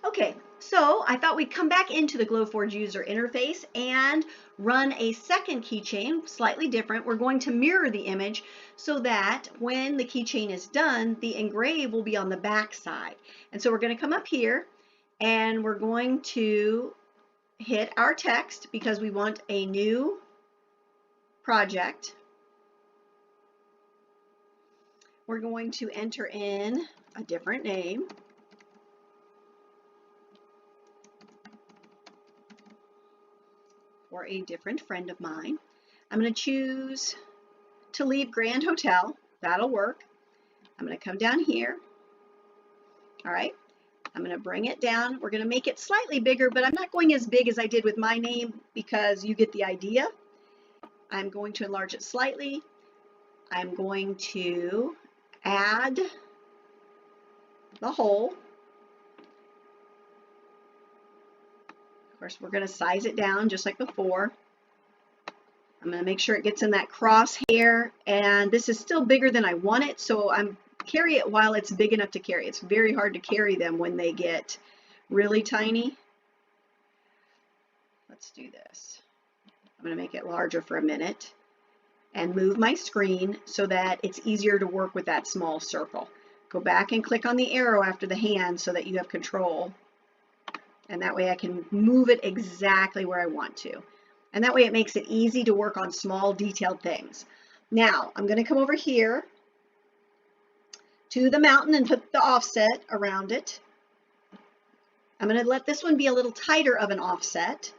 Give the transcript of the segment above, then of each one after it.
Okay, so I thought we'd come back into the Glowforge user interface and run a second keychain, slightly different. We're going to mirror the image so that when the keychain is done, the engrave will be on the back side. And so we're going to come up here and we're going to hit our text because we want a new project. We're going to enter in a different name. Or a different friend of mine. I'm going to choose to leave Grand Hotel. That'll work. I'm going to come down here. All right. I'm going to bring it down. We're going to make it slightly bigger, but I'm not going as big as I did with my name because you get the idea. I'm going to enlarge it slightly. I'm going to add the hole. Of course, we're going to size it down just like before. I'm going to make sure it gets in that crosshair, and this is still bigger than I want it, so I'm carry it while it's big enough to carry. It's very hard to carry them when they get really tiny. Let's do this. I'm going to make it larger for a minute and move my screen so that it's easier to work with that small circle. Go back and click on the arrow after the hand so that you have control. And that way I can move it exactly where I want to. And that way it makes it easy to work on small detailed things. Now I'm going to come over here to the mountain and put the offset around it. I'm going to let this one be a little tighter of an offset.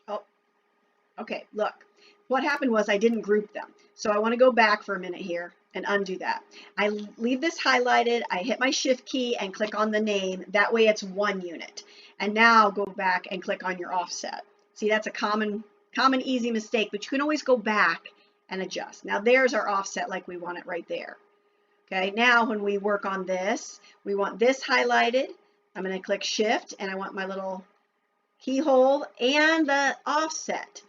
Oh, okay, look. What happened was I didn't group them. So I want to go back for a minute here and undo that. I leave this highlighted, I hit my shift key and click on the name. That way it's one unit. And now go back and click on your offset. See, that's a common easy mistake, but you can always go back and adjust. Now there's our offset like we want it right there. Okay, now when we work on this, we want this highlighted. I'm going to click shift and I want my little keyhole and the offset.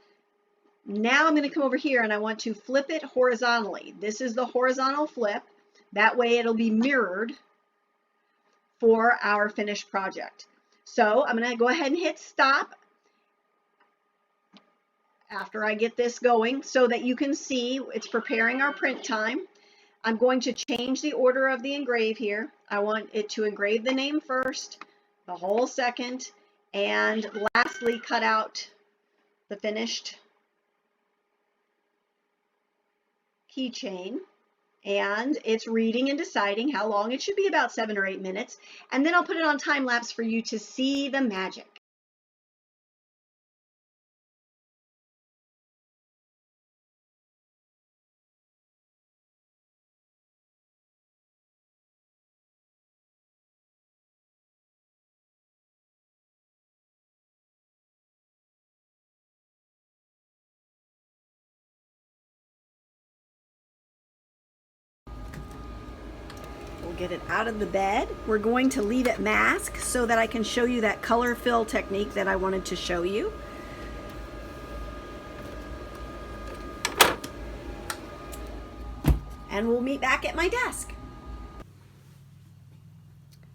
Now I'm going to come over here and I want to flip it horizontally. This is the horizontal flip. That way it'll be mirrored for our finished project. So I'm going to go ahead and hit stop after I get this going so that you can see it's preparing our print time. I'm going to change the order of the engrave here. I want it to engrave the name first, the whole second, and lastly cut out the finished keychain, and it's reading and deciding how long. It should be about 7 or 8 minutes, and then I'll put it on time lapse for you to see the magic. We'll get it out of the bed. We're going to leave it masked so that I can show you that color fill technique that I wanted to show you. And we'll meet back at my desk.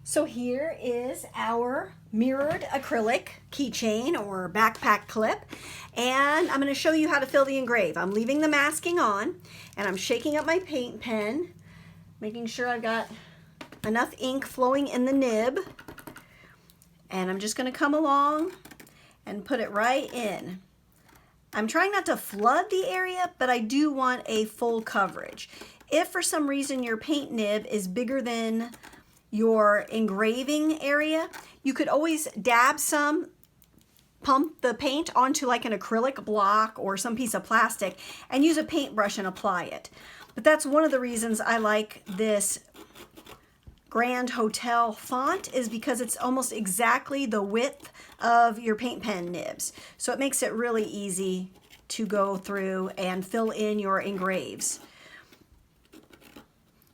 So here is our mirrored acrylic keychain or backpack clip, and I'm going to show you how to fill the engrave. I'm leaving the masking on, and I'm shaking up my paint pen, making sure I've got enough ink flowing in the nib, and I'm just going to come along and put it right in. I'm trying not to flood the area, but I do want a full coverage. If for some reason your paint nib is bigger than your engraving area, you could always dab some, pump the paint onto like an acrylic block or some piece of plastic and use a paintbrush and apply it. But that's one of the reasons I like this Grand Hotel font, is because it's almost exactly the width of your paint pen nibs. So it makes it really easy to go through and fill in your engraves.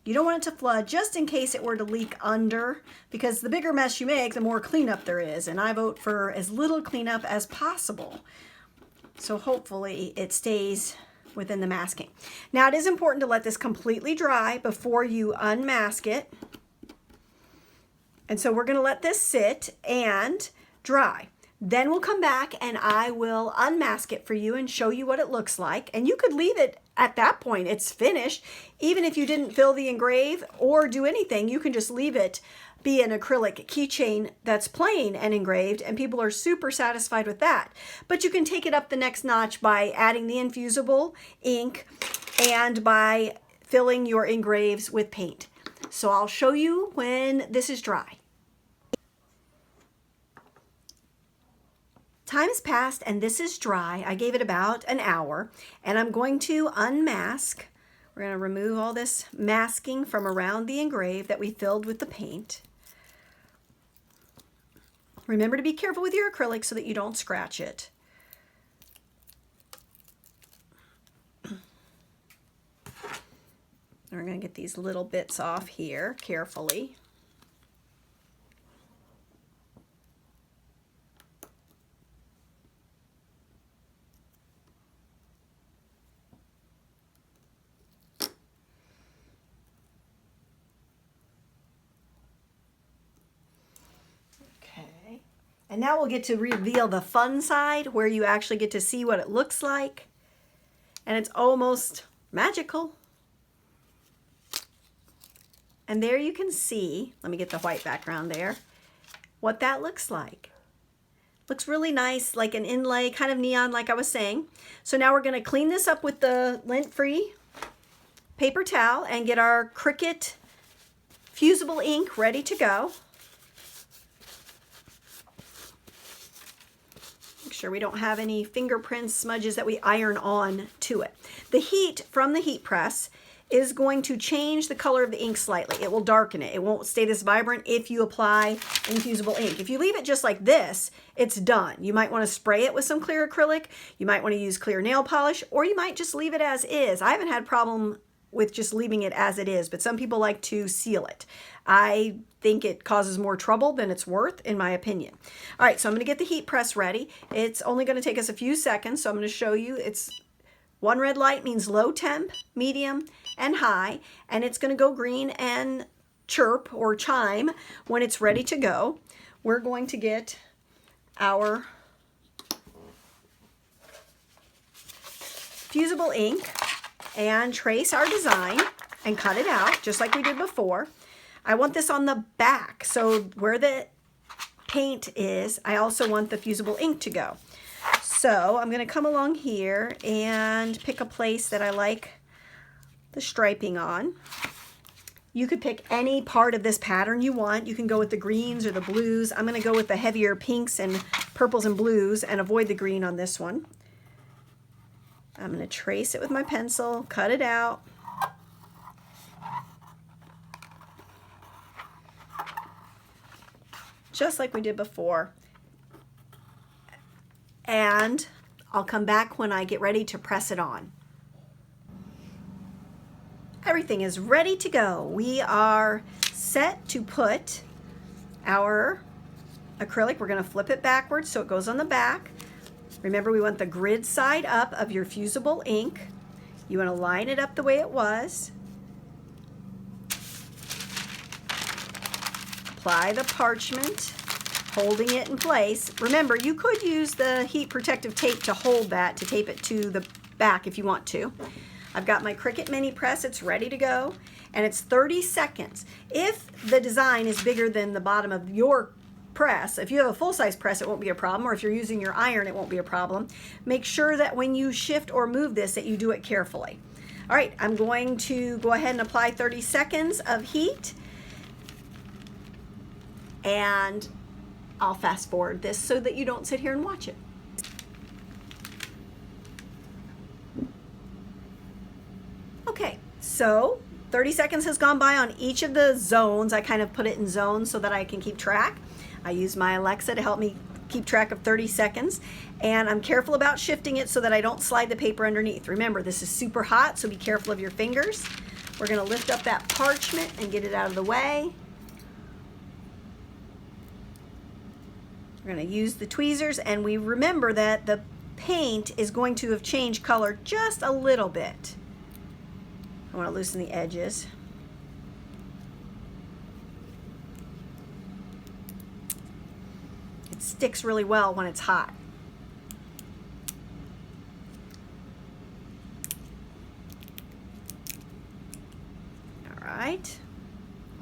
You don't want it to flood just in case it were to leak under, because the bigger mess you make, the more cleanup there is, and I vote for as little cleanup as possible. So hopefully it stays within the masking. Now it is important to let this completely dry before you unmask it. And so we're going to let this sit and dry. Then we'll come back and I will unmask it for you and show you what it looks like. And you could leave it at that point. It's finished. Even if you didn't fill the engrave or do anything, you can just leave it be an acrylic keychain that's plain and engraved, and people are super satisfied with that. But you can take it up the next notch by adding the infusible ink and by filling your engraves with paint. So I'll show you when this is dry. Time has passed and this is dry. I gave it about an hour and I'm going to unmask. We're going to remove all this masking from around the engrave that we filled with the paint. Remember to be careful with your acrylic so that you don't scratch it. And we're going to get these little bits off here carefully. And now we'll get to reveal the fun side where you actually get to see what it looks like. And it's almost magical. And there you can see, let me get the white background there, what that looks like. Looks really nice, like an inlay, kind of neon like I was saying. So now we're going to clean this up with the lint-free paper towel and get our Cricut Fusible Ink ready to go. Sure we don't have any fingerprints, smudges that we iron on to it. The heat from the heat press is going to change the color of the ink slightly. It will darken it. It won't stay this vibrant if you apply infusible ink. If you leave it just like this, it's done. You might want to spray it with some clear acrylic. You might want to use clear nail polish, or you might just leave it as is. I haven't had a problem with just leaving it as it is, but some people like to seal it. I think it causes more trouble than it's worth, in my opinion. All right, so I'm going to get the heat press ready. It's only going to take us a few seconds, so I'm going to show you. It's one red light means low temp, medium, and high, and it's going to go green and chirp or chime when it's ready to go. We're going to get our fusible ink and trace our design and cut it out just like we did before. I want this on the back, so where the paint is, I also want the fusible ink to go. So I'm going to come along here and pick a place that I like the striping on. You could pick any part of this pattern you want. You can go with the greens or the blues. I'm going to go with the heavier pinks and purples and blues and avoid the green on this one. I'm going to trace it with my pencil, cut it out. Just like we did before. And I'll come back when I get ready to press it on. Everything is ready to go. We are set to put our acrylic. We're going to flip it backwards so it goes on the back. Remember, we want the grid side up of your fusible ink. You want to line it up the way it was. Apply the parchment, holding it in place. Remember, you could use the heat protective tape to hold that, to tape it to the back if you want to. I've got my Cricut mini press. It's ready to go, and it's 30 seconds. If the design is bigger than the bottom of your press, if you have a full-size press, it won't be a problem, or if you're using your iron, it won't be a problem. Make sure that when you shift or move this, that you do it carefully. All right, I'm going to go ahead and apply 30 seconds of heat, and I'll fast forward this so that you don't sit here and watch it. Okay, so 30 seconds has gone by on each of the zones. I kind of put it in zones so that I can keep track. I use my Alexa to help me keep track of 30 seconds, and I'm careful about shifting it so that I don't slide the paper underneath. Remember, this is super hot, so be careful of your fingers. We're going to lift up that parchment and get it out of the way. We're going to use the tweezers, and we remember that the paint is going to have changed color just a little bit. I want to loosen the edges. It sticks really well when it's hot. All right.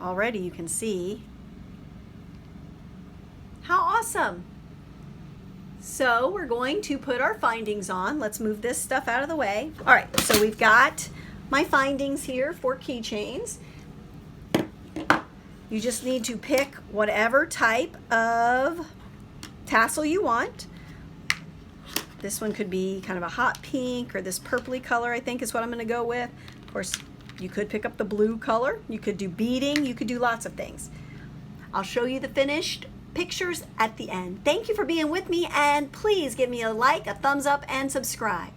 Already you can see. How awesome! So we're going to put our findings on. Let's move this stuff out of the way. All right, so we've got my findings here for keychains. You just need to pick whatever type of tassel you want. This one could be kind of a hot pink, or this purpley color I think is what I'm going to go with. Of course, you could pick up the blue color. You could do beading. You could do lots of things. I'll show you the finished pictures at the end. Thank you for being with me, and please give me a like, a thumbs up, and subscribe.